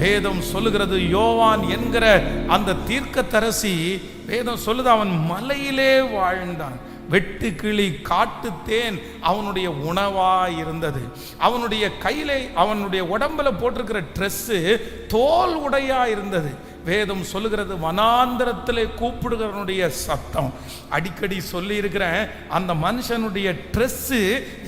வேதம் சொல்லுகிறது, யோவான் என்கிற அந்த தீர்க்கதரிசி வேதம் சொல்லுது, அவன் மலையிலே வாழ்ந்தான். வெட்டுக்கிளி காட்டுத்தேன் அவனுடைய உணவா இருந்தது. அவனுடைய கையிலே அவனுடைய உடம்புல போட்டிருக்கிற ட்ரெஸ்ஸு தோல் உடையா இருந்தது. வேதம் சொல்லுகிறது, வனாந்திரத்திலே கூப்பிடுகிறவனுடைய சத்தம். அடிக்கடி சொல்லி இருக்கிறேன், அந்த மனுஷனுடைய ட்ரெஸ்ஸு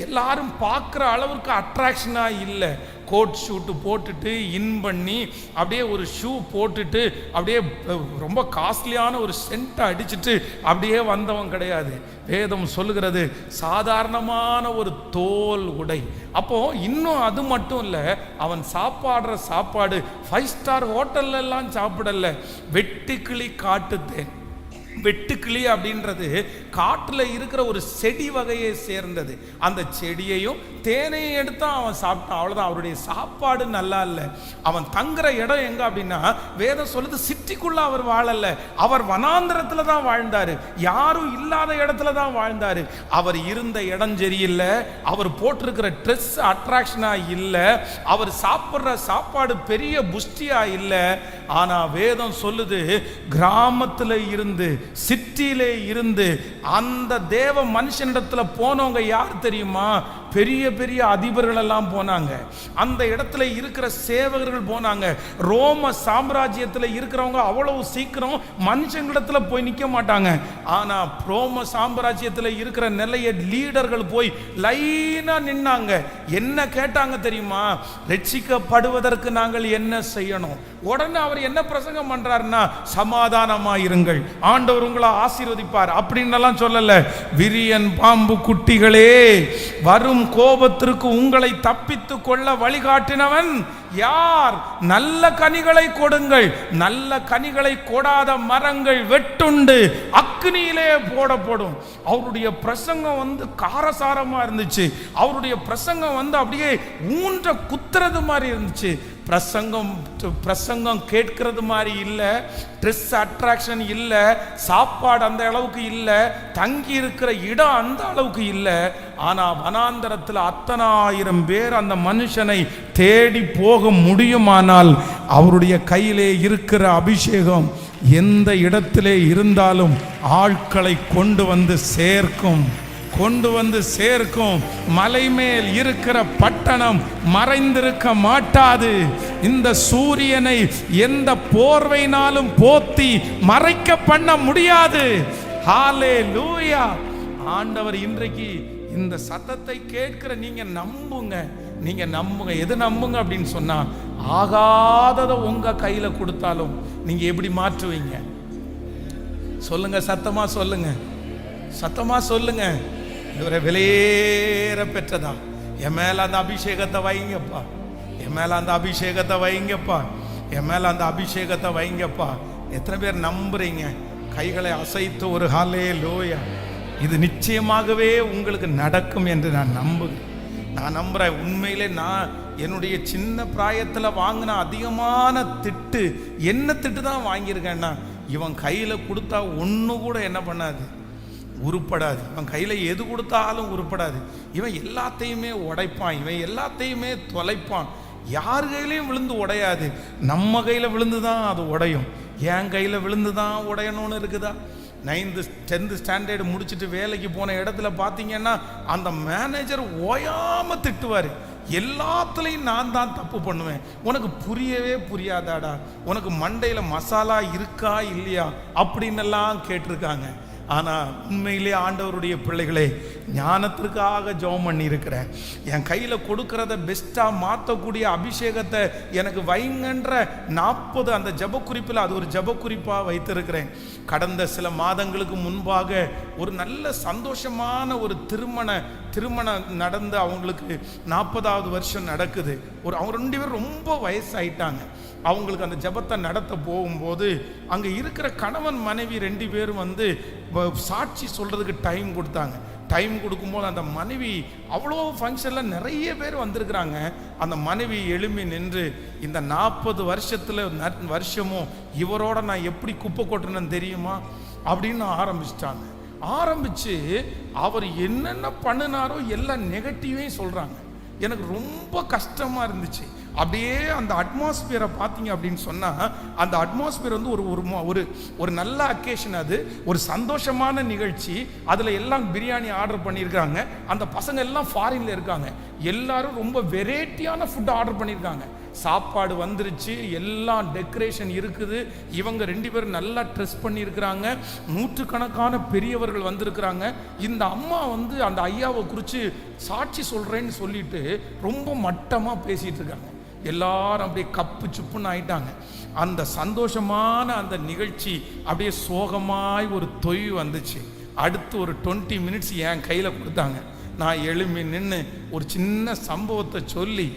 எல்லாரும் பார்க்குற அளவுக்கு அட்ராக்ஷனாக இல்லை. கோட் ஷூட்டு போட்டுட்டு இன் பண்ணி அப்படியே ஒரு ஷூ போட்டுட்டு அப்படியே ரொம்ப காஸ்ட்லியான ஒரு சென்ட்டை அடிச்சுட்டு அப்படியே வந்தவன் கிடையாது. வேதம் சொல்லுகிறது, சாதாரணமான ஒரு தோல் உடை. அப்போ இன்னும் அது மட்டும் இல்லை, அவன் சாப்பாடுற சாப்பாடு 5 ஸ்டார் ஹோட்டல்ல எல்லாம் சாப்பிடல, வெட்டுக்கிளி காட்டுத்தேன். வெட்டுக்கிளி அப்படின்றது காட்டில் இருக்கிற ஒரு செடி வகையை சேர்ந்தது. அந்த செடியையும் தேனையும் எடுத்தா அவன் சாப்பிட்டான், அவ்வளோதான். அவருடைய சாப்பாடு நல்லா இல்லை. அவன் தங்குற இடம் எங்க அப்படின்னா, வேதம் சொல்லுது, சிட்டிக்குள்ள அவர் வாழல, அவர் வனாந்திரத்துல தான் வாழ்ந்தாரு, யாரும் இல்லாத இடத்துல தான் வாழ்ந்தாரு. அவர் இருந்த இடம் சரியில்லை, அவர் போட்டிருக்கிற ட்ரெஸ் அட்ராக்ஷனா இல்லை, அவர் சாப்பிட்ற சாப்பாடு பெரிய புஷ்டியா இல்லை. ஆனா வேதம் சொல்லுது, கிராமத்துல இருந்து சிட்டியிலே இருந்து அந்த தேவ மனுஷனிடத்துல போனவங்க யார் தெரியுமா? பெரிய பெரிய அதிபர்கள் எல்லாம் போனாங்க, அந்த இடத்துல இருக்கிற சேவகர்கள் போனாங்க. ரோம சாம்ராஜ்யத்தில் இருக்கிறவங்க அவ்வளவு சீக்கிரம் மனுஷங்களிடத்துல போய் நிற்க மாட்டாங்க. ஆனா ரோம சாம்ராஜ்யத்தில் இருக்கிற நிலைய லீடர்கள் போய் லைனா நின்னாங்க. என்ன கேட்டாங்க தெரியுமா? ரட்சிக்கப்படுவதற்கு நாங்கள் என்ன செய்யணும்? உடனே அவர் என்ன பிரசங்கம் பண்றாருன்னா, சமாதானமாயிருங்கள், ஆண்டவர் உங்களை ஆசீர்வதிப்பார் அப்படின்னு எல்லாம் சொல்லல. விரியன் பாம்பு குட்டிகளே, வரும் கோபத்திற்கு உங்களை தப்பித்துக் கொள்ள வழிகாட்டினவன் யார்? நல்ல கனிகளை கொடுங்கள், நல்ல கனிகளை கொடாத மரங்கள் வெட்டுண்டு அக்னியிலே போடப்படும். அவருடைய பிரசங்கம் காரசாரமா இருந்துச்சு. அவருடைய பிரசங்கம் அப்படியே ஊன்ற குத்துறது மாதிரி இருந்துச்சு. பிரசங்கம் கேட்கிறது மாதிரி இல்லை, ட்ரெஸ் அட்ராக்ஷன் இல்லை, சாப்பாடு அந்த அளவுக்கு இல்லை, தங்கி இருக்கிற இடம் அந்த அளவுக்கு இல்லை. ஆனால் வனாந்தரத்தில் 10,000 பேர் அந்த மனுஷனை தேடி போக முடியுமானால், அவருடைய கையிலே இருக்கிற அபிஷேகம் எந்த இடத்திலே இருந்தாலும் ஆட்களை கொண்டு வந்து சேர்க்கும். மலை மேல் இருக்கிற பட்டணம் மறைந்திருக்க மாட்டாது. இந்த சூரியனை எந்த போர்வையினாலும் போத்தி மறைக்க பண்ண முடியாது. ஹல்லேலூயா. ஆண்டவர் இன்றைக்கு இந்த சத்தத்தை கேட்கிற நீங்க நம்புங்க. எது நம்புங்க அப்படின்னு சொன்னா, ஆகாததை உங்க கையில கொடுத்தாலும் நீங்க எப்படி மாற்றுவீங்க? சொல்லுங்க, சத்தமா சொல்லுங்க. இவரை விலையேற பெற்றதா, என் மேல அந்த அபிஷேகத்தை வைங்கப்பா, என் மேல அந்த அபிஷேகத்தை வைங்கப்பா. எத்தனை பேர் நம்புறீங்க? கைகளை அசைத்து ஒரு ஹல்லேலூயா. இது நிச்சயமாகவே உங்களுக்கு நடக்கும் என்று நான் நம்புறேன். உண்மையிலே நான் என்னுடைய சின்ன பிராயத்தில் வாங்கின அதிகமான திட்டு, என்ன திட்டு தான் வாங்கியிருக்கேன்னா, இவன் கையில் கொடுத்தா ஒன்று கூட என்ன பண்ணாது, உருப்படாது. இவன் கையில் எது கொடுத்தாலும் உருப்படாது. இவன் எல்லாத்தையுமே உடைப்பான், இவன் எல்லாத்தையுமே தொலைப்பான். யார் கையிலையும் விழுந்து உடையாது, நம்ம கையில் விழுந்து தான் அது உடையும். என் கையில் விழுந்து தான் உடையணும்னு இருக்குதா? 9th 10th ஸ்டாண்டர்டு முடிச்சுட்டு வேலைக்கு போன இடத்துல பார்த்தீங்கன்னா, அந்த மேனேஜர் ஓயாமல் திட்டுவார். எல்லாத்துலேயும் நான் தான் தப்பு பண்ணுவேன். உனக்கு புரியவே புரியாதாடா, உனக்கு மண்டையில் மசாலா இருக்கா இல்லையா அப்படின்னெல்லாம் கேட்டிருக்காங்க. ஆனால் உண்மையிலே ஆண்டவருடைய பிள்ளைகளே, ஞானத்திற்காக ஜெபம் பண்ணி இருக்கிறேன். என் கையில் கொடுக்கறத பெஸ்ட்டாக மாற்றக்கூடிய அபிஷேகத்தை எனக்கு வைங்கன்ற 40 அந்த ஜெப குறிப்பில் அது ஒரு ஜெப குறிப்பாக வைத்திருக்கிறேன். கடந்த சில மாதங்களுக்கு முன்பாக ஒரு நல்ல சந்தோஷமான ஒரு திருமணம் நடந்து அவங்களுக்கு 40வது வருஷம் நடக்குது. அவங்க 2 பேரும் ரொம்ப வயசாயிட்டாங்க. அவங்களுக்கு அந்த ஜெபத்தை நடத்த போகும்போது அங்கே இருக்கிற கணவன் மனைவி 2 பேரும் சாட்சி சொல்றதுக்கு டைம் கொடுத்தாங்க. டைம் கொடுக்கும்போது அந்த மனைவி அவ்வளோ ஃபங்க்ஷனில் நிறைய பேர் வந்திருக்கிறாங்க. அந்த மனைவி எழும்பி நின்று, இந்த 40 வருஷமும் இவரோட நான் எப்படி குப்பை கொட்டுறேன்னு தெரியுமா அப்படின்னு ஆரம்பிச்சு அவர் என்னென்ன பண்ணினாரோ எல்லா நெகட்டிவையும் சொல்கிறாங்க. எனக்கு ரொம்ப கஷ்டமாக இருந்துச்சு. அப்படியே அந்த அட்மாஸ்பியரை பார்த்தீங்க அப்படின்னு சொன்னால், அந்த அட்மாஸ்பியர் வந்து ஒரு ஒரு நல்ல அக்கேஷன், அது ஒரு சந்தோஷமான நிகழ்ச்சி. அதில் எல்லாம் பிரியாணி ஆர்டர் பண்ணியிருக்காங்க. அந்த பசங்க எல்லாம் ஃபாரின்ல இருக்காங்க. எல்லாரும் ரொம்ப வெரைட்டியான ஃபுட் ஆர்டர் பண்ணியிருக்காங்க. சாப்பாடு வந்துருச்சு, எல்லாம் டெக்கரேஷன் இருக்குது. இவங்க 2 பேரும் நல்லா ட்ரெஸ் பண்ணியிருக்கிறாங்க. நூற்றுக்கணக்கான பெரியவர்கள் வந்திருக்கிறாங்க. இந்த அம்மா வந்து அந்த ஐயாவை குறித்து சாட்சி சொல்கிறேன்னு சொல்லிட்டு ரொம்ப மட்டமாக பேசிகிட்டு இருக்காங்க. எல்லாரும் அப்படியே கப்பு சுப்புன்னு ஆயிட்டாங்க. அந்த சந்தோஷமான அந்த நிகழ்ச்சி அப்படியே சோகமாய் ஒரு தொய்வு வந்துச்சு. அடுத்து ஒரு 20 மினிட்ஸ் என் கையில் கொடுத்தாங்க. நான் எழும்பி நின்று ஒரு சின்ன சம்பவத்தை சொல்லி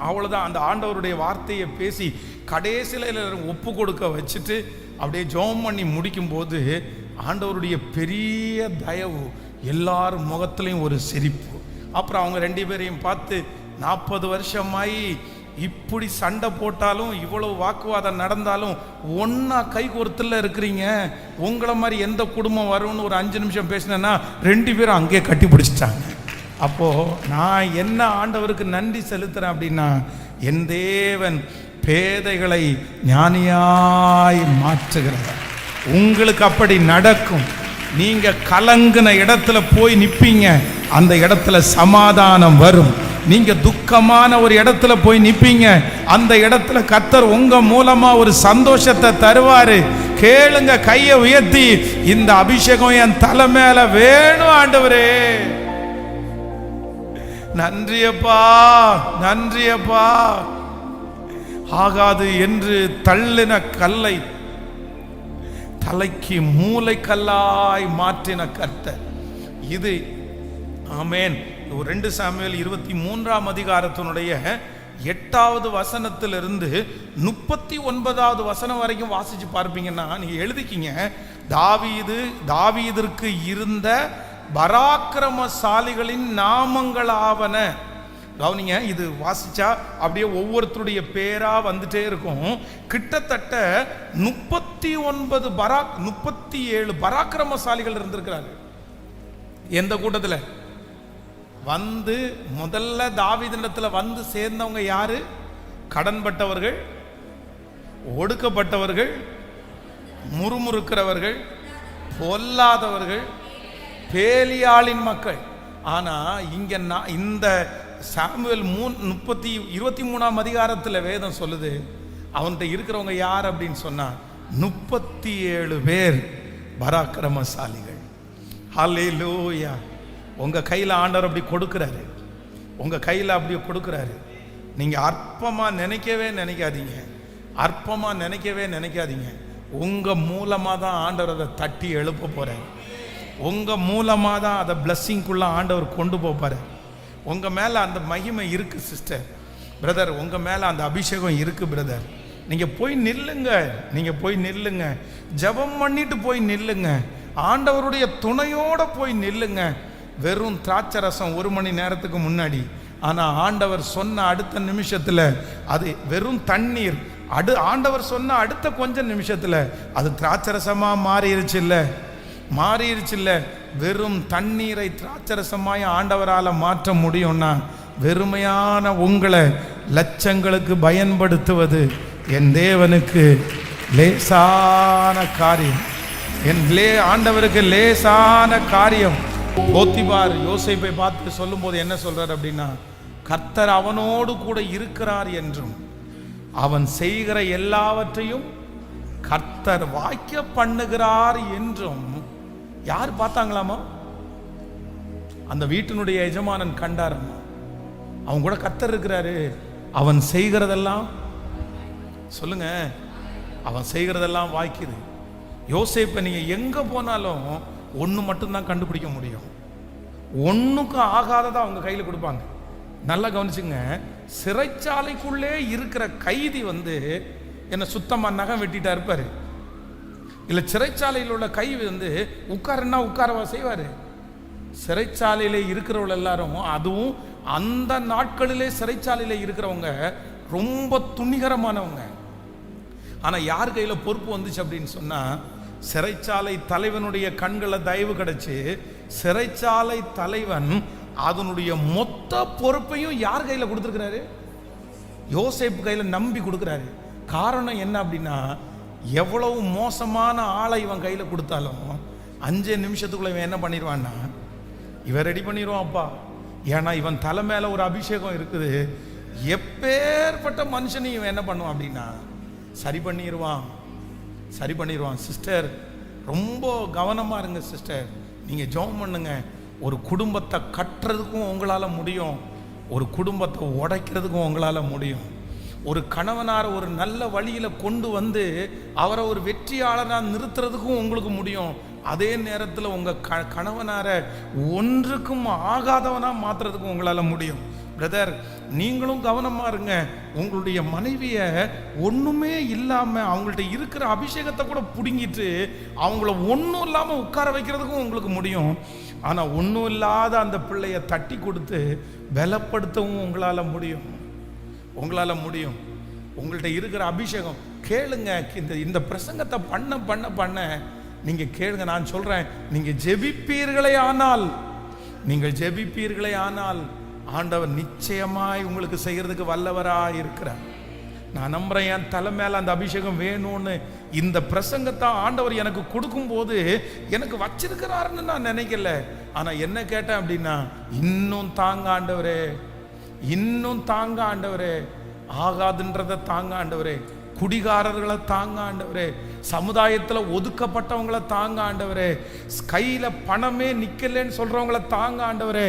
அவ்வளோதான், அந்த ஆண்டவருடைய வார்த்தையை பேசி கடைசியில் ஒப்பு கொடுக்க வச்சுட்டு அப்படியே ஜெபம் பண்ணி முடிக்கும்போது ஆண்டவருடைய பெரிய தயவு, எல்லார் முகத்துலையும் ஒரு சிரிப்பு. அப்புறம் அவங்க 2 பேரையும் பார்த்து, 40 வருஷமாயி இப்படி சண்டை போட்டாலும் இவ்வளவு வாக்குவாதம் நடந்தாலும் ஒன்றா கை கோர்த்துல இருக்கிறீங்க, உங்களை மாதிரி எந்த குடும்பம் வரும்னு ஒரு 5 நிமிஷம் பேசினேன்னா 2 பேரும் அங்கேயே கட்டி பிடிச்சிட்டாங்க. அப்போது நான் என்ன ஆண்டவருக்கு நன்றி செலுத்துகிறேன் அப்படின்னா, என் தேவன் பேதைகளை ஞானியாய் மாற்றுகிறார். உங்களுக்கு அப்படி நடக்கும். நீங்கள் கலங்கின இடத்துல போய் நிற்பீங்க, அந்த இடத்துல சமாதானம் வரும். நீங்க துக்கமான ஒரு இடத்துல போய் நிப்பீங்க, அந்த இடத்துல கர்த்தர் உங்க மூலமா ஒரு சந்தோஷத்தை தருவாரு. கேளுங்க, கையை உயர்த்தி, இந்த அபிஷேகம் என் தலை மேல வேணும் ஆண்டவரே. நன்றியப்பா, நன்றியப்பா. ஆகாது என்று தள்ளின கல்லை தலைக்கு மூளை கல்லாய் மாற்றின கர்த்தர். இது ஆமென். 2 சாமுவேல் 23ஆம் அதிகாரத்தினுடைய 8வது வசனத்திலிருந்து 39வது வசனம் வரைக்கும் வாசிச்சு பார்ப்பீங்கன்னா நீங்க எழுதிக்கிங்க. தாவீதிற்கு இருந்த பராக்கிரமசாலிகளின் நாமங்களாவன. கவனிங்க, இது வாசிச்சா அப்படியே ஒவ்வொருத்தருடைய பேரா வந்துட்டே இருக்கும். கிட்டத்தட்ட 37 பராக்கிரமசாலிகள் இருந்திருக்கிறார்கள். எந்த கூட்டத்தில் வந்து முதல்ல தாவீதினிடத்துல வந்து சேர்ந்தவங்க யாரு? கடன்பட்டவர்கள், ஒடுக்கப்பட்டவர்கள், முறுமுறுக்கிறவர்கள், பொல்லாதவர்கள், பேலியாளின் மக்கள். ஆனா இங்க இந்த சாமுவேல் 23ஆம் அதிகாரத்தில் வேதம் சொல்லுது, அவன்கிட்ட இருக்கிறவங்க யார் அப்படின்னு சொன்னா 37 பேர் பராக்கிரமசாலிகள். ஹல்லேலூயா. உங்க கையில் ஆண்டவர் அப்படி கொடுக்கிறாரு, உங்க கையில் அப்படி கொடுக்கிறாரு. நீங்க அற்பமா நினைக்கவே நினைக்காதீங்க, அற்பமா நினைக்கவே நினைக்காதீங்க. உங்க மூலமா தான் ஆண்டவர் அதை தட்டி எழுப்ப போறாரு. உங்க மூலமா தான் அதை பிளஸ்ஸிங்குள்ள ஆண்டவர் கொண்டு போப்பாரு. உங்க மேல அந்த மகிமை இருக்கு சிஸ்டர், பிரதர். உங்க மேல அந்த அபிஷேகம் இருக்கு பிரதர். நீங்க போய் நில்லுங்க, நீங்க போய் நில்லுங்க, ஜெபம் பண்ணிட்டு போய் நில்லுங்க, ஆண்டவருடைய துணையோட போய் நில்லுங்க. வெறும் திராட்சை ரசம் 1 மணி நேரத்துக்கு முன்னாடி, ஆனா ஆண்டவர் சொன்ன அடுத்த நிமிஷத்துல அது வெறும் தண்ணீர். ஆண்டவர் சொன்ன அடுத்த கொஞ்ச நிமிஷத்துல அது திராட்சை ரசமா மாறிடுச்சு இல்ல. வெறும் தண்ணீரை திராட்சை ரசமாய் ஆண்டவரால மாற்ற முடியும்னா, வெறுமையான உங்களை லட்சங்களுக்கு பயன்படுத்துவது என் தேவனுக்கு லேசான காரியம். ஆண்டவருக்கு லேசான காரியம். போத்திபார் யோசேப்பை பார்த்து சொல்லும் போது என்ன சொல்றார் அப்படின்னா, கர்த்தர் அவனோடு கூட இருக்கிறார் என்றும் அவன் செய்கிற எல்லாவற்றையும் கர்த்தர் வாய்க்க பண்ணுகிறார் என்றும் யார் பார்த்தாங்களாமா? அந்த வீட்டினுடைய எஜமானன் கண்டாரம்மா. அவன் கூட கர்த்தர் இருக்கிறாரு, அவன் செய்கிறதெல்லாம் சொல்லுங்க, அவன் செய்கிறதெல்லாம் வாய்க்குது. யோசேப்பை நீங்க எங்க போனாலும் ஒன்று மட்டும்தான் கண்டுபிடிக்க முடியும், ஒன்றுக்கும் ஆகாததை அவங்க கையில் கொடுப்பாங்க. நல்லா கவனிச்சுங்க, சிறைச்சாலைக்குள்ளே இருக்கிற கைதி வந்து என்ன சுத்தமாக நகம் வெட்டிட்டா இருப்பாரு, இல்லை சிறைச்சாலையில் உள்ள கைதி வந்து உட்காருன்னா உட்காரவா செய்வார்? சிறைச்சாலையில் இருக்கிறவங்க எல்லாரும், அதுவும் அந்த நாட்களிலே சிறைச்சாலையில் இருக்கிறவங்க ரொம்ப துணிகரமானவங்க. ஆனால் யார் கையில் பொறுப்பு வந்துச்சு அப்படின்னு சொன்னால், சிறைச்சாலை தலைவனுடைய கண்களை தயவு கிடைச்சு சிறைச்சாலை தலைவன் அதனுடைய மொத்த பொறுப்பையும் யார் கையில் கொடுத்துருக்கிறாரு? யோசேப்பு கையில் நம்பி கொடுக்குறாரு. காரணம் என்ன அப்படின்னா, எவ்வளவு மோசமான ஆளை இவன் கையில் கொடுத்தாலும் 5 நிமிஷத்துக்குள்ள இவன் என்ன பண்ணிடுவான்னா, இவன் ரெடி பண்ணிடுவான் அப்பா. ஏன்னா இவன் தலை மேல ஒரு அபிஷேகம் இருக்குது. எப்பேற்பட்ட மனுஷனையும் இவன் என்ன பண்ணுவான் அப்படின்னா சரி பண்ணிடுவான். சிஸ்டர், ரொம்ப கவனமா இருங்க சிஸ்டர். நீங்க ஜெபம் பண்ணுங்க. ஒரு குடும்பத்தை கட்டுறதுக்கும் உங்களால முடியும், ஒரு குடும்பத்தை உடைக்கிறதுக்கும் உங்களால முடியும். ஒரு கணவனார ஒரு நல்ல வழியில கொண்டு வந்து அவரை ஒரு வெற்றியாளராக நிறுத்துறதுக்கும் உங்களுக்கு முடியும். அதே நேரத்தில் உங்க கணவனார ஒன்றுக்கும் ஆகாதவனா மாத்துறதுக்கும் உங்களால முடியும். பிரதர், நீங்களும் கவனமா இருங்க. உங்களுடைய மனைவிய ஒண்ணுமே இல்லாம அவங்கள்ட்ட இருக்கிற அபிஷேகத்தை கூட புடுங்கிட்டு அவங்கள ஒன்றும் இல்லாம உட்கார வைக்கிறதுக்கும் உங்களுக்கு முடியும். ஆனா ஒன்றும் இல்லாத அந்த பிள்ளைய தட்டி கொடுத்து பலப்படுத்தவும் உங்களால முடியும். உங்கள்கிட்ட இருக்கிற அபிஷேகம் கேளுங்க. இந்த பிரசங்கத்தை பண்ண நீங்க கேளுங்க. நான் சொல்றேன், நீங்கள் ஜெபிப்பீர்களே ஆனால் ஆண்டவர் நிச்சயமாய் உங்களுக்கு செய்யறதுக்கு வல்லவராக இருக்கிறார். நான் நம்புறேன். என் தலை மேல அந்த அபிஷேகம் வேணும்னு இந்த பிரசங்கத்தை ஆண்டவர் எனக்கு கொடுக்கும் போது எனக்கு வச்சிருக்கிறாருன்னு நான் நினைக்கல. ஆனா என்ன கேட்டேன் அப்படின்னா, இன்னும் தாங்க ஆண்டவரே, ஆகாதுன்றதை தாங்க ஆண்டவரே, குடிகாரர்களை தாங்க ஆண்டவரே, சமுதாயத்தில் ஒதுக்கப்பட்டவங்களை தாங்க ஆண்டவரே, கையில் பணமே நிற்கலன்னு சொல்றவங்களை தாங்க ஆண்டவரே.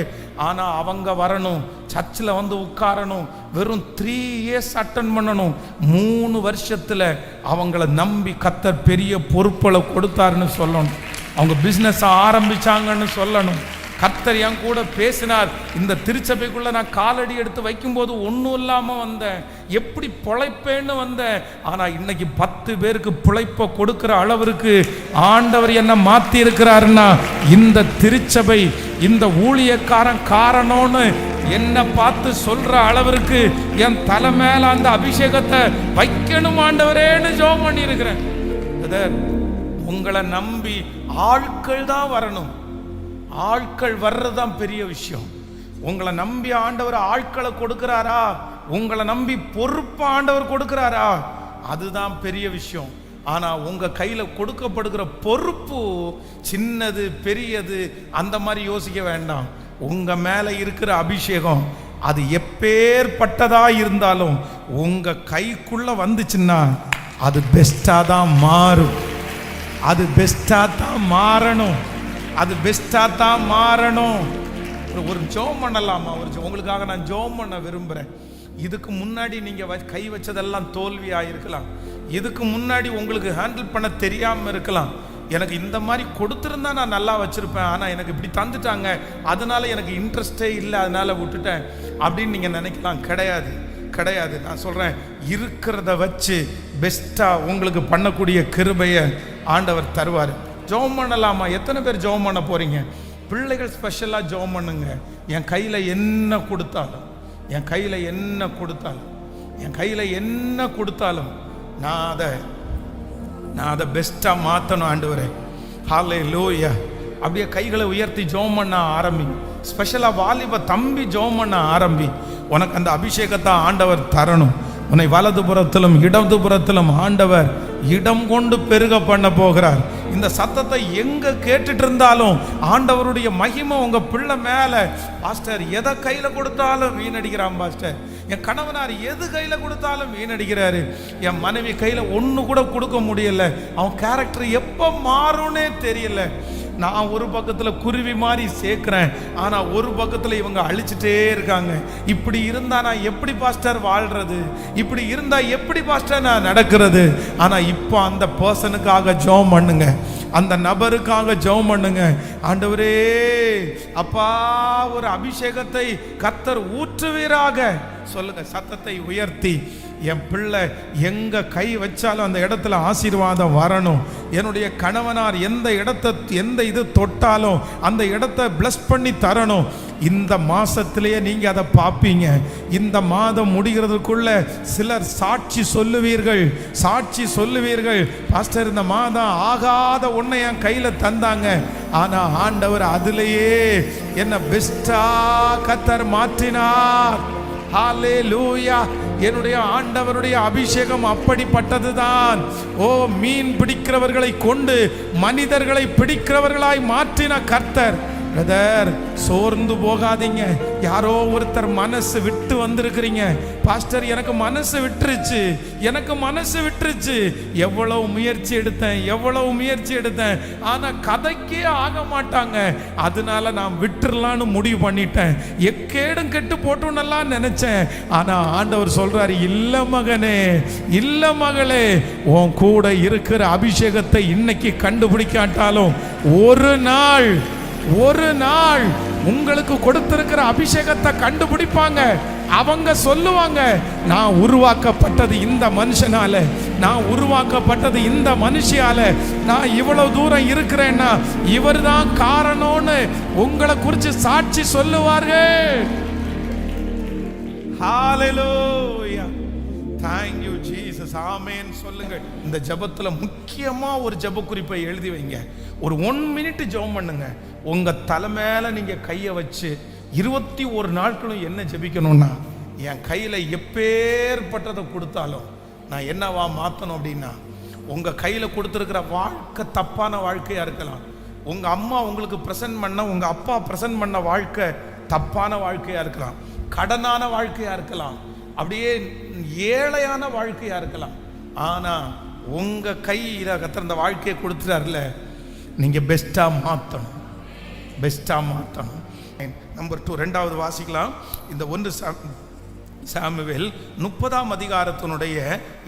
ஆனா அவங்க வரணும், சர்ச்சில் வந்து உட்காரணும், வெறும் 3 years அட்டன் பண்ணணும். 3 வருஷத்துல அவங்கள நம்பி கர்த்தர் பெரிய பொறுப்புகளை கொடுத்தாருன்னு சொல்லணும். அவங்க பிசினஸ் ஆரம்பிச்சாங்கன்னு சொல்லணும். கர்த்தர் என் கூட பேசினார். இந்த திருச்சபைக்குள்ள நான் காலடி எடுத்து வைக்கும்போது ஒன்றும் இல்லாம வந்தேன், எப்படி பிழைப்பேன்னு வந்தேன். ஆனா இன்னைக்கு 10 பேருக்கு பிழைப்ப கொடுக்கிற அளவிற்கு ஆண்டவர் என்ன மாத்தி இருக்கிறாருன்னா, இந்த திருச்சபை, இந்த ஊழியக்காரன் காரணம்னு என்ன பார்த்து சொல்ற அளவிற்கு என் தலை மேல அந்த அபிஷேகத்தை வைக்கணும் ஆண்டவரேன்னு ஜெபம் பண்ணி இருக்கிறேன். உங்களை நம்பி ஆட்கள் தான் வரணும். ஆட்கள் வர்றதுதான் பெரிய விஷயம். உங்களை நம்பி ஆண்டவர் ஆட்களை கொடுக்கிறாரா, உங்களை நம்பி பொறுப்பு ஆண்டவர் கொடுக்கிறாரா, அதுதான் பெரிய விஷயம். ஆனா உங்க கையில கொடுக்கப்படுகிற பொறுப்பு சின்னது பெரியது அந்த மாதிரி யோசிக்க வேண்டாம். உங்க மேல இருக்கிற அபிஷேகம் அது எப்பேற்பட்டதா இருந்தாலும் உங்க கைக்குள்ள வந்துச்சுன்னா அது பெஸ்டா தான் மாறும். அது பெஸ்டா தான் மாறணும். ஒரு ஜெபம் பண்ணலாமா? உங்களுக்காக நான் ஜெபம் பண்ண விரும்புறேன். இதுக்கு முன்னாடி நீங்க கை வச்சதெல்லாம் தோல்வியா இருக்கலாம். இதுக்கு முன்னாடி உங்களுக்கு ஹேண்டில் பண்ண தெரியாம இருக்கலாம். எனக்கு இந்த மாதிரி கொடுத்துருந்தா நான் நல்லா வச்சிருப்பேன், ஆனா எனக்கு இப்படி தந்துட்டாங்க, அதனால எனக்கு இன்ட்ரெஸ்டே இல்லை, அதனால விட்டுட்டேன் அப்படின்னு நீங்க நினைக்கலாம். கிடையாது. நான் சொல்றேன், இருக்கிறத வச்சு பெஸ்டா உங்களுக்கு பண்ணக்கூடிய கிருபையை ஆண்டவர் தருவார். ஜெபம் பண்ணலாமா? எத்தனை பேர் ஜெபம் பண்ண போறீங்க? பிள்ளைகள் ஸ்பெஷலாக ஜெபம் பண்ணுங்க. என் கையில் என்ன கொடுத்தாலும் நான் அதை பெஸ்ட்டாக மாற்றணும் ஆண்டவரே. ஹல்லேலூயா. அப்படியே கைகளை உயர்த்தி ஜெபம் பண்ண ஆரம்பி. ஸ்பெஷலாக வாலிப தம்பி ஜெபம் பண்ண ஆரம்பி. உனக்கு அந்த அபிஷேகத்தை ஆண்டவர் தரணும். உன்னை வலதுபுறத்திலும் இடதுபுறத்திலும் ஆண்டவர் இடம் கொண்டு பெருக பண்ண போகிறார். இந்த சத்தத்தை எங்க கேட்டுட்டு இருந்தாலும் ஆண்டவருடைய மகிமை உங்க பிள்ளை மேல. பாஸ்டர், எதை கையில கொடுத்தாலும் வீணடிக்கிறான் பாஸ்டர். என் கணவனார் எது கையில கொடுத்தாலும் வீணடிக்கிறாரு. என் மனைவி கையில ஒண்ணு கூட கொடுக்க முடியல. அவன் கேரக்டர் எப்ப மாறும்னே தெரியல. நான் ஒரு பக்கத்துல குருவி மாதிரி சேர்க்கிறேன், ஆனா ஒரு பக்கத்துல இவங்க அழிச்சுட்டே இருக்காங்க. இப்படி இருந்தா நான் எப்படி பாஸ்டர் வாழ்றது? இப்படி இருந்தா எப்படி பாஸ்டர் நான் நடக்கிறது? ஆனா இப்போ அந்த பர்சனுக்காக ஜெபம் பண்ணுங்க, அந்த நபருக்காக ஜெபம் பண்ணுங்க. ஆண்டவரே அப்பா, ஒரு அபிஷேகத்தை கர்த்தர் ஊற்றுவீராக சொல்லுங்க. சத்தத்தை உயர்த்தி, என் பிள்ளை எங்க கை வச்சாலும் அந்த இடத்துல ஆசீர்வாதம் வரணும். என்னுடைய கணவனார் எந்த இது தொட்டாலும் அந்த இடத்தை பிளஸ் பண்ணி தரணும். இந்த மாசத்திலேயே நீங்க அதை பார்ப்பீங்க. இந்த மாதம் முடிகிறதுக்குள்ள சிலர் சாட்சி சொல்லுவீர்கள், பாஸ்டர் இந்த மாதம் ஆகாத ஒன்றை என் கையில தந்தாங்க, ஆனா ஆண்டவர் அதிலேயே என்ன பெஸ்டா கர்த்தர் மாற்றினார். ஹல்லேலூயா. என்னுடைய ஆண்டவருடைய அபிஷேகம் அப்படிப்பட்டதுதான். ஓ, மீன் பிடிக்கிறவர்களை கொண்டு மனிதர்களை பிடிக்கிறவர்களாய் மாற்றின கர்த்தர். பிரதர், சோர்ந்து போகாதீங்க. யாரோ ஒருத்தர் மனசு விட்டு வந்திருக்கிறீங்க. பாஸ்டர், எனக்கு மனசு விட்டுருச்சு. எவ்வளவு முயற்சி எடுத்தேன், ஆனா கதைக்கே ஆக மாட்டாங்க. அதனால நான் விட்டுறலான்னு முடிவு பண்ணிட்டேன். எக்கேடும் கெட்டு போட்டோன்னெல்லாம் நினைச்சேன். ஆனா ஆண்டவர் சொல்றாரு, இல்ல மகனே, இல்ல மகளே, உன் கூட இருக்கிற அபிஷேகத்தை இன்னைக்கு கண்டுபிடிக்காட்டாலும் ஒரு நாள் உங்களுக்கு கொடுத்திருக்கிற அபிஷேகத்தை கண்டுபிடிப்பாங்க. அவங்க சொல்லுவாங்க, நான் உருவாக்கப்பட்டது இந்த மனுஷனால, நான் உருவாக்கப்பட்டது இந்த மனுஷியால, நான் இவ்வளவு தூரம் இருக்கிறேன்னா இவர் தான் காரணம்னு உங்களை குறித்து சாட்சி சொல்லுவார்கள். ஹalleluya, thank you Jesus, ஆமென் சொல்லுங்க. இந்த ஜெபத்துல முக்கியமா ஒரு ஜெப குறிப்பை எழுதி வைங்க. ஒரு 1 மினிட் ஜெபம் பண்ணுங்க. உங்க தலை மேல நீங்க கையை வச்சு 21 நாட்களும் என்ன ஜெபிக்கணும்னா, என் கையில எப்பேற்பட்டதை கொடுத்தாலும் நான் என்னவா மாத்தணும் அப்படின்னா, உங்க கையில கொடுத்துருக்கிற வாழ்க்கை தப்பான வாழ்க்கையா இருக்கலாம். உங்க அம்மா உங்களுக்கு பிரசன்ட் பண்ண, உங்க அப்பா பிரசன்ட் பண்ண வாழ்க்கை தப்பான வாழ்க்கையா இருக்கலாம், கடனான வாழ்க்கையா இருக்கலாம், அப்படியே ஏழையான வாழ்க்கையா இருக்கலாம். ஆனா உங்க கையில கர்த்தர் அந்த வாழ்க்கையை கொடுத்துட்டார்ல, நீங்க பெஸ்டா மாத்தணும். நம்பர் 2, 2வது வாசிக்கலாம். இந்த 1 சாமுவேல் 30ஆம் அதிகாரத்தினுடைய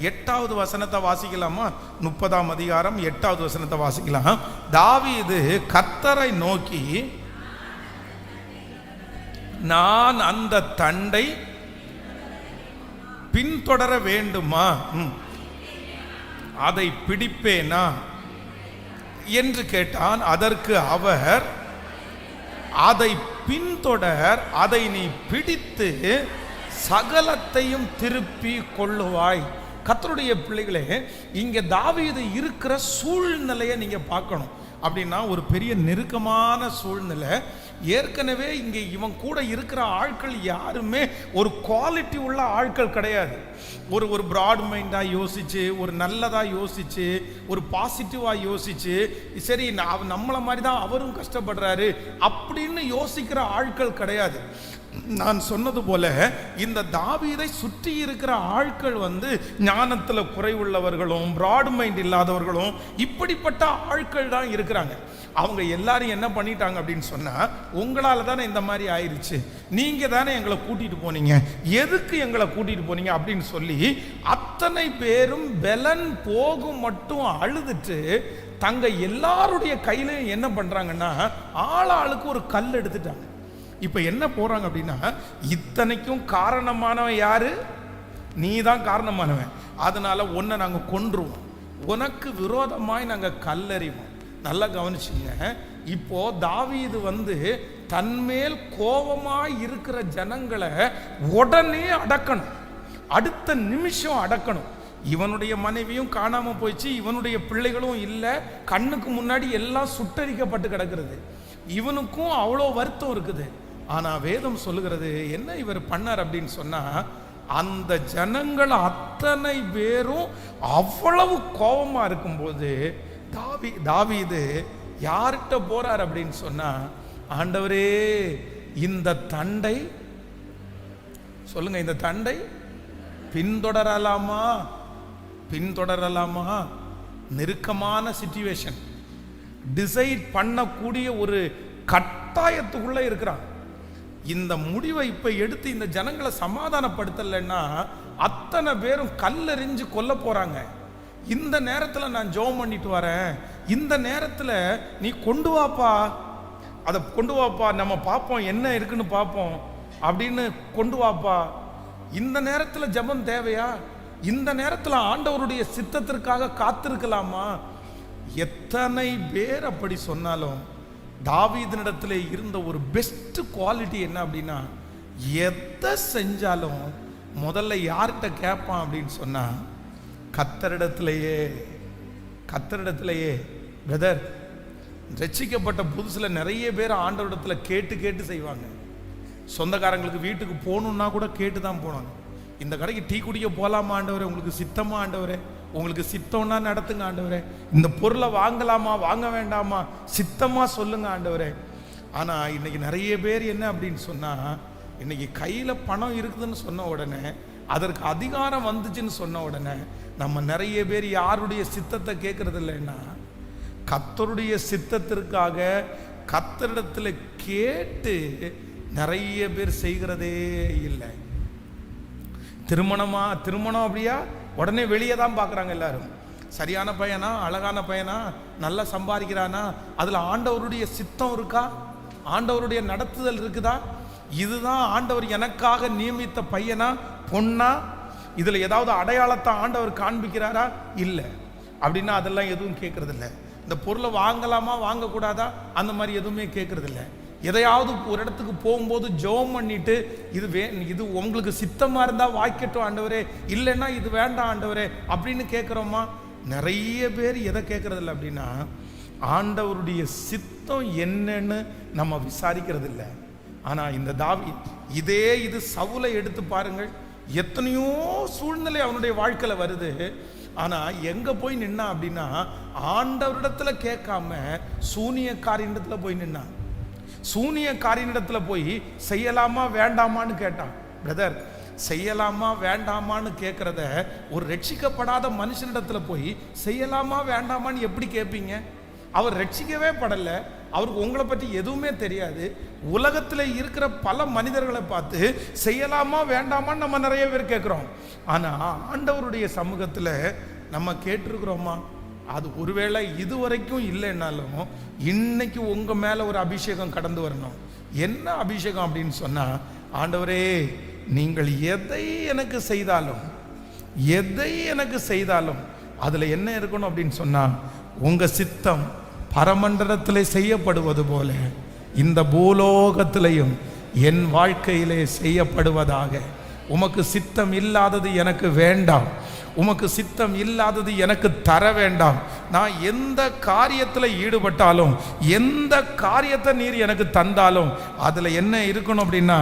8வது வசனத்தை வாசிக்கலாமா? 30ஆம் அதிகாரம் 8வது வசனத்தை வாசிக்கலாம். தாவீது கர்த்தரை நோக்கி, நான் அந்த தண்டை பின்தொடர வேண்டுமா, அதை பிடிப்பேனா என்று கேட்டான். அதற்கு அவர், அதை பின்தொடர், அதை நீ பிடித்து சகலத்தையும் திருப்பி கொள்ளுவாய். கர்த்தருடைய பிள்ளைகளே, இங்க தாவீது இருக்கிற சூழ்நிலையை நீங்க பார்க்கணும். அப்படின்னா ஒரு பெரிய நெருக்கமான சூழ்நிலை. ஏற்கனவே இங்கே இவன் கூட இருக்கிற ஆட்கள் யாருமே ஒரு குவாலிட்டி உள்ள ஆட்கள் கிடையாது. ஒரு பிராட் மைண்டாக யோசிச்சு, ஒரு நல்லதாக யோசிச்சு, ஒரு பாசிட்டிவாக யோசிச்சு, சரி நம்மளை மாதிரி தான் அவரும் கஷ்டப்படுறாரு அப்படின்னு யோசிக்கிற ஆட்கள் கிடையாது. நான் சொன்னது போல இந்த தாவீதை சுற்றி இருக்கிற ஆட்கள் ஞானத்தில் குறைவுள்ளவர்களும் பிராட் மைண்ட் இல்லாதவர்களும் இப்படிப்பட்ட ஆட்கள் தான் இருக்கிறாங்க. அவங்க எல்லாரும் என்ன பண்ணிட்டாங்க அப்படின்னு சொன்னா, உங்களால தானே இந்த மாதிரி ஆயிடுச்சு, நீங்க தானே எங்களை கூட்டிட்டு போனீங்க, எதுக்கு எங்களை கூட்டிட்டு போனீங்க அப்படின்னு சொல்லி அத்தனை பேரும் பெலன் போகும் மட்டும் அழுதுட்டு தங்க எல்லாருடைய கையிலையும் என்ன பண்றாங்கன்னா, ஆளுக்கு ஒரு கல் எடுத்துட்டாங்க. இப்ப என்ன போறாங்க அப்படின்னா, இத்தனைக்கும் காரணமானவன் யாரு? நீ தான் காரணமானவன். அதனால உன்னை நாங்க கொன்றுவோம், உனக்கு விரோதமாய் நாங்க கல்லறிவோம். நல்லா கவனிச்சுங்க. இப்போ தாவீது தன்மேல் கோபமாய் இருக்கிற ஜனங்களை உடனே அடக்கணும், அடுத்த நிமிஷம் அடக்கணும். இவனுடைய மனைவியும் காணாம போயிடுச்சு, இவனுடைய பிள்ளைகளும் இல்லை, கண்ணுக்கு முன்னாடி எல்லாம் சுட்டரிக்கப்பட்டு கிடக்கிறது. இவனுக்கும் அவ்வளோ வருத்தம் இருக்குது. ஆனா வேதம் சொல்லுகிறது என்ன இவர் பண்ணார் அப்படின்னு சொன்னா, அந்த ஜனங்கள் அத்தனை பேரும் அவ்வளவு கோபமா இருக்கும்போது தாவீது யார்கிட்ட போறார் அப்படின்னு சொன்னா, ஆண்டவரே இந்த தண்டை சொல்லுங்க, இந்த தண்டை பின்தொடரலாமா? நெருக்கமான சிச்சுவேஷன், டிசைட் பண்ணக்கூடிய ஒரு கட்டாயத்துக்குள்ள இருக்கிறான். இந்த முடிவை இப்ப எடுத்து இந்த ஜனங்களை சமாதானப்படுத்தலைன்னா அத்தனை பேரும் கல்லெறிஞ்சு கொல்ல போறாங்க. இந்த நேரத்தில் நான் ஜெபம் பண்ணிட்டு வரேன், இந்த நேரத்தில் நீ கொண்டு வாப்பா, அதை கொண்டு வாப்பா, நம்ம பார்ப்போம் என்ன இருக்குன்னு பார்ப்போம் அப்படின்னு கொண்டு வாப்பா. இந்த நேரத்தில் ஜெபம் தேவையா? இந்த நேரத்தில் ஆண்டவருடைய சித்தத்திற்காக காத்திருக்கலாமா? எத்தனை பேர் அப்படி சொன்னாலும் தாவீதினிடத்தில் இருந்த ஒரு பெஸ்ட் குவாலிட்டி என்ன அப்படின்னா, எதை செஞ்சாலும் முதல்ல யார்கிட்ட கேட்பான் அப்படின்னு சொன்னா, கர்த்தரிடத்திலேயே. பிரதர், ரட்சிக்கப்பட்ட புதுசில் நிறைய பேர் ஆண்டவரிடத்தில் கேட்டு செய்வாங்க. சொந்தக்காரங்களுக்கு வீட்டுக்கு போகணுன்னா கூட கேட்டு தான் போனாங்க. இந்த கடைக்கு டீ குடிக்க போகலாமா ஆண்டவரே, உங்களுக்கு சித்தமா ஆண்டவரே, உங்களுக்கு சித்தம்னா நடத்துங்க ஆண்டவரே, இந்த பொருளை வாங்கலாமா வாங்க வேண்டாமா சித்தமாக சொல்லுங்க ஆண்டவரே. ஆனால் இன்னைக்கு நிறைய பேர் என்ன அப்படின்னு சொன்னால், இன்னைக்கு கையில் பணம் இருக்குதுன்னு சொன்ன உடனே, அதற்கு அதிகாரம் வந்துச்சுன்னு சொன்ன உடனே நம்ம நிறைய பேர் யாருடைய சித்தத்தை கேட்கறது இல்லைன்னா, கர்த்தருடைய சித்தத்திற்காக கர்த்தரிடத்தில் கேட்டு நிறைய பேர் செய்கிறதே இல்லை. திருமணம் அப்படியா உடனே வெளியே தான் பார்க்குறாங்க எல்லாரும். சரியான பையனா, அழகான பையனா, நல்லா சம்பாதிக்கிறானா, அதில் ஆண்டவருடைய சித்தம் இருக்கா, ஆண்டவருடைய நடத்துதல் இருக்குதா, இதுதான் ஆண்டவர் எனக்காக நியமித்த பையனா பொண்ணா, இதில் ஏதாவது அடையாளத்தை ஆண்டவர் காண்பிக்கிறாரா, இல்லை அப்படின்னா அதெல்லாம் எதுவும் கேட்கறதில்ல. இந்த பொருளை வாங்கலாமா வாங்கக்கூடாதா அந்த மாதிரி எதுவுமே கேட்கறதில்ல. எதையாவது ஒரு இடத்துக்கு போகும்போது ஜெபம் பண்ணிட்டு இது உங்களுக்கு சித்தமாக இருந்தால் வாய்க்கட்டும் ஆண்டவரே, இல்லைன்னா இது வேண்டாம் ஆண்டவரே அப்படின்னு கேட்குறோமா? நிறைய பேர் எதை கேட்கறதில்ல அப்படின்னா, ஆண்டவருடைய சித்தம் என்னன்னு நம்ம விசாரிக்கிறது இல்லை. ஆனால் இந்த இது சவுலை எடுத்து பாருங்கள், எத்தனையோ சூழ்நிலை அவனுடைய வாழ்க்கையில் வருது. ஆனால் எங்கே போய் நின்னா அப்படின்னா, ஆண்டவரிடத்தில் கேட்காம சூனியக்காரினிடத்தில் போய் நின்னான். சூனியக்காரினிடத்தில் போய் செய்யலாமா வேண்டாமான்னு கேட்டான். பிரதர், செய்யலாமா வேண்டாமான்னு கேட்குறத ஒரு ரட்சிக்கப்படாத மனுஷனிடத்தில் போய் செய்யலாமா வேண்டாமான்னு எப்படி கேட்பீங்க? அவர் ரட்சிக்கவே படலை, அவருக்கு உங்களை பற்றி எதுவுமே தெரியாது. உலகத்தில் இருக்கிற பல மனிதர்களை பார்த்து செய்யலாமா வேண்டாமான்னு நம்ம நிறைய பேர் கேட்குறோம். ஆனால் ஆண்டவருடைய சமூகத்தில் நம்ம கேட்டிருக்கிறோமா? அது ஒருவேளை இதுவரைக்கும் இல்லைன்னாலும் இன்னைக்கு உங்கள் மேலே ஒரு அபிஷேகம் கடந்து வரணும். என்ன அபிஷேகம் அப்படின்னு சொன்னால், ஆண்டவரே நீங்கள் எதை எனக்கு செய்தாலும் அதில் என்ன இருக்கணும் அப்படின்னு சொன்னால், உங்கள் சித்தம் பரமண்டலத்தில் செய்யப்படுவது போல இந்த பூலோகத்திலையும் என் வாழ்க்கையிலே செய்யப்படுவதாக. உமக்கு சித்தம் இல்லாதது எனக்கு வேண்டாம், உமக்கு சித்தம் இல்லாதது எனக்கு தர வேண்டாம். நான் எந்த காரியத்தில் ஈடுபட்டாலும், எந்த காரியத்தை நீர் எனக்கு தந்தாலும் அதில் என்ன இருக்கணும் அப்படின்னா,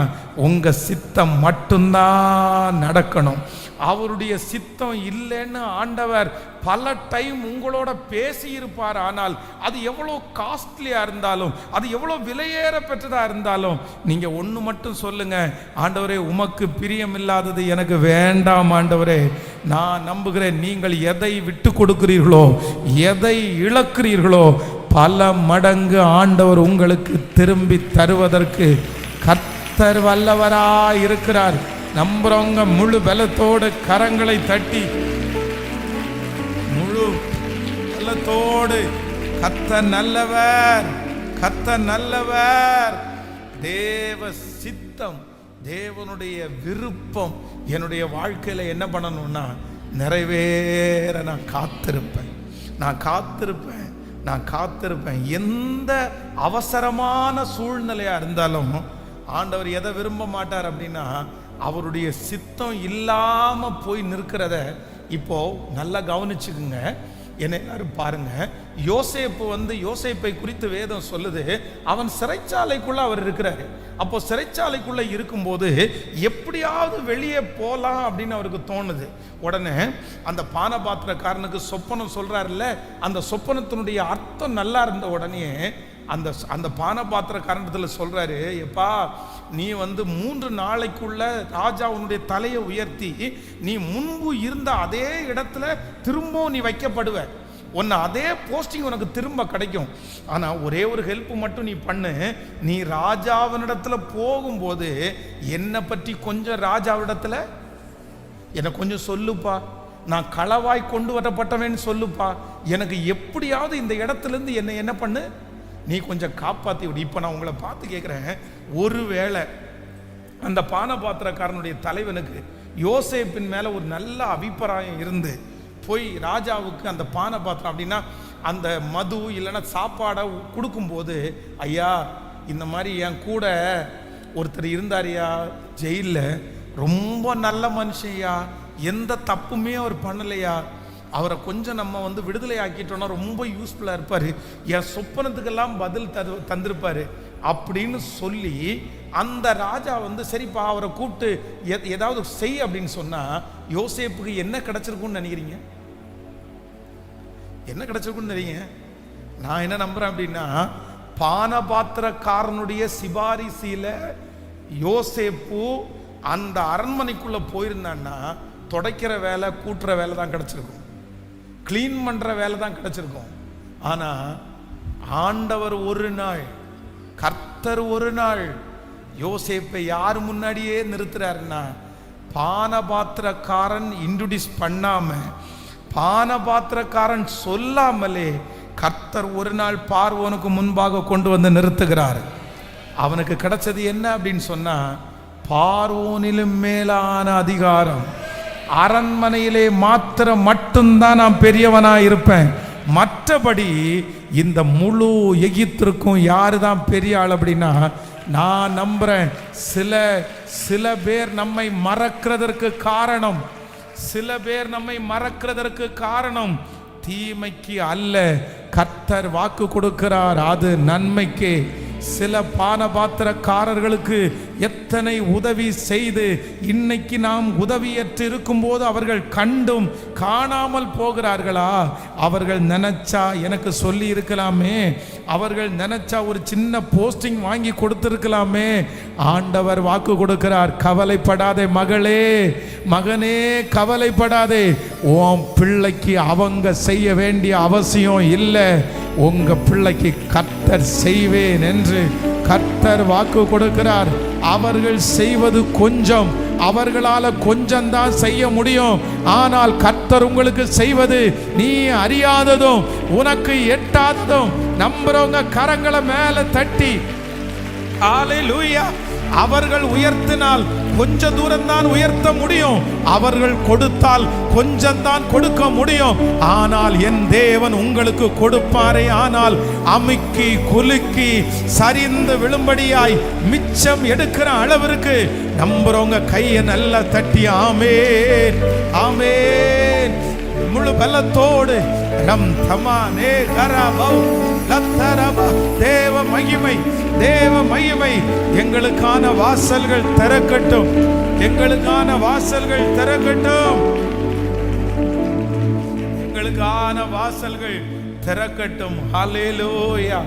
உங்கள் சித்தம் மட்டும்தான் நடக்கணும். அவருடைய சித்தம் இல்லைன்னு ஆண்டவர் பல டைம் உங்களோட பேசி இருப்பார். ஆனால் அது எவ்வளோ காஸ்ட்லியாக இருந்தாலும், அது எவ்வளோ விலையேற பெற்றதாக இருந்தாலும், நீங்கள் ஒன்று மட்டும் சொல்லுங்க, ஆண்டவரே உமக்கு பிரியமில்லாதது எனக்கு வேண்டாம் ஆண்டவரே. நான் நம்புகிறேன், நீங்கள் எதை விட்டு கொடுக்கிறீர்களோ, எதை இழக்கிறீர்களோ, பல மடங்கு ஆண்டவர் உங்களுக்கு திரும்பி தருவதற்கு கர்த்தர் வல்லவராய் இருக்கிறார். நம்புறவங்க முழு பலத்தோடு கரங்களை தட்டி, முழு பலத்தோடு கர்த்தர் நல்லவர், கர்த்தர் நல்லவர். தேவ சித்தம், தேவனுடைய விருப்பம் என்னுடைய வாழ்க்கையில் என்ன பண்ணணும்னா நிறைவேற நான் காத்திருப்பேன். எந்த அவசரமான சூழ்நிலையா இருந்தாலும் ஆண்டவர் எதை விரும்ப மாட்டார் அப்படின்னா, அவருடைய சித்தம் இல்லாம போய் நிற்கிறத. இப்போ நல்லா கவனிச்சுக்குங்க, என்ன எல்லாரும் பாருங்க. யோசேப்பை குறித்து வேதம் சொல்லுது, அவன் சிறைச்சாலைக்குள்ள அவர் இருக்கிறாரு. அப்போ சிறைச்சாலைக்குள்ள இருக்கும்போது எப்படியாவது வெளியே போலாம் அப்படின்னு அவருக்கு தோணுது. உடனே அந்த பானபாத்திரக்காரனுக்கு சொப்பனம் சொல்றாருல்ல, அந்த சொப்பனத்தினுடைய அர்த்தம் நல்லா இருந்த உடனே அந்த பானபாத்திரக்காரனத்தில் சொல்றாரு, எப்பா நீ 3 நாளைக்குள்ள ராஜா உன்னுடைய தலையை உயர்த்தி நீ முன்பு இருந்த அதே இடத்துல திரும்பவும் நீ வைக்கப்படுவ, உன்னை அதே போஸ்டிங் உனக்கு திரும்ப கிடைக்கும். ஆனால் ஒரே ஒரு ஹெல்ப் மட்டும் நீ பண்ணு, நீ ராஜாவினிடத்துல போகும்போது என்னை பற்றி கொஞ்சம் ராஜாவிடத்துல என்னை கொஞ்சம் சொல்லுப்பா, நான் களவாய் கொண்டு வரப்பட்டவேன்னு சொல்லுப்பா, எனக்கு எப்படியாவது இந்த இடத்துலேருந்து என்னை என்ன பண்ணு, நீ கொஞ்சம் காப்பாற்றி விடு. இப்போ நான் உங்களை பார்த்து கேட்குறேன், ஒருவேளை அந்த பானபாத்திரக்காரனுடைய தலைவனுக்கு யோசேப்பின் மேலே ஒரு நல்ல அபிப்பிராயம் இருந்து போய் ராஜாவுக்கு அந்த பானபாத்திரம் அப்படின்னா அந்த மது இல்லைன்னா சாப்பாடை கொடுக்கும்போது, ஐயா இந்த மாதிரி என் கூட ஒருத்தர் இருந்தாரியா ஜெயிலில், ரொம்ப நல்ல மனுஷன்யா, எந்த தப்புமே அவர் பண்ணலையா, அவரை கொஞ்சம் நம்ம விடுதலை ஆக்கிட்டோன்னா ரொம்ப யூஸ்ஃபுல்லாக இருப்பார், என் சொப்பனத்துக்கெல்லாம் பதில் தந்திருப்பார் அப்படின்னு சொல்லி அந்த ராஜா வந்து சரிப்பா அவரை கூப்பிட்டு ஏதாவது செய் அப்படின்னு சொன்னா யோசேப்புக்கு என்ன கிடைச்சிருக்கும்னு நினைக்கிறீங்க? என்ன கிடைச்சிருக்கும்னு நினைக்கிறீங்க? நான் என்ன நம்புறேன் அப்படின்னா, பானபாத்திரக்காரனுடைய சிபாரிசியில யோசேப்பு அந்த அரண்மனைக்குள்ள போயிருந்தான்னா துடைக்கிற வேலை, கூட்டுற வேலை தான் கிடைச்சிருக்கும், கிளீன் பண்ற வேலை தான் கிடைச்சிருக்கும். ஆனா ஆண்டவர் ஒரு நாள், கர்த்தர் ஒரு நாள் யோசேப்பை யார் முன்னாடியே நிறுத்துறாருன்னா, பானபாத்திரக்காரன் இன்ட்ரோடியூஸ் பண்ணாம, பானபாத்திரக்காரன் சொல்லாமலே கர்த்தர் ஒரு நாள் பார்வோனுக்கு முன்பாக கொண்டு வந்து நிறுத்துகிறார். அவனுக்கு கிடைச்சது என்ன அப்படின்னு சொன்னா, பார்வோனிலும் மேலான அதிகாரம். அரண்மனையிலே மாத்திரம் மட்டும்தான் நான் பெரியவனா இருப்பேன், மற்றபடி இந்த முழு எகிப்திற்கும் யாரு தான் பெரிய ஆள் அப்படின்னா, நான் நம்புறேன் சில பேர் நம்மை மறக்கிறதற்கு காரணம், சில பேர் நம்மை மறக்கிறதற்கு காரணம் தீமைக்கு அல்ல, கர்த்தர் வாக்கு கொடுக்கிறார் அது நன்மைக்கு. சில பானபாத்திரக்காரர்களுக்கு எத்தனை உதவி செய்து இன்னைக்கு நாம் உதவியற்று இருக்கும்போது அவர்கள் கண்டும் காணாமல் போகிறார்களா? அவர்கள் நினைச்சா எனக்கு சொல்லி இருக்கலாமே, அவர்கள் நினைச்சா ஒரு சின்ன போஸ்டிங் வாங்கி கொடுத்திருக்கலாமே. ஆண்டவர் வாக்கு கொடுக்கிறார், கவலைப்படாதே மகளே, மகனே கவலைப்படாதே, உன் பிள்ளைக்கு அவங்க செய்ய வேண்டிய அவசியம் இல்லை, உங்க பிள்ளைக்கு கர்த்தர் செய்வேன் என்று கர்த்தர் வாக்கு கொடுக்கிறார். அவர்கள் செய்வது கொஞ்சம், அவர்களால கொஞ்சம் தான் செய்ய முடியும். ஆனால் கர்த்தர் உங்களுக்கு செய்வது நீ அறியாததும் உனக்கு எட்டாததும். நம்புறவங்க கரங்களை மேல தட்டி ஹல்லேலூயா. அவர்கள் உயர்த்தினால் கொஞ்ச தூரம் தான் உயர்த்த முடியும், அவர்கள் கொடுத்தால் கொஞ்சம் தான் கொடுக்க முடியும். ஆனால் என் தேவன் உங்களுக்கு கொடுப்பாரே, ஆனால் அமுக்கி குலுக்கி சரிந்து விழும்படியாய் மிச்சம் எடுக்கிற அளவிற்கு நம்புறவங்க கையை நல்லா தட்டி ஆமென் ஆமென் முழு பலத்தோடு ரம் தமானே கரபௌ லத்தரபா. தேவ மகிமை, தேவ மகிமை. எங்களுக்கான வாசல்கள் திறக்கட்டும், எங்களுக்கான வாசல்கள் திறக்கட்டும், எங்களுக்கான வாசல்கள் திறக்கட்டும். ஹல்லேலூயா.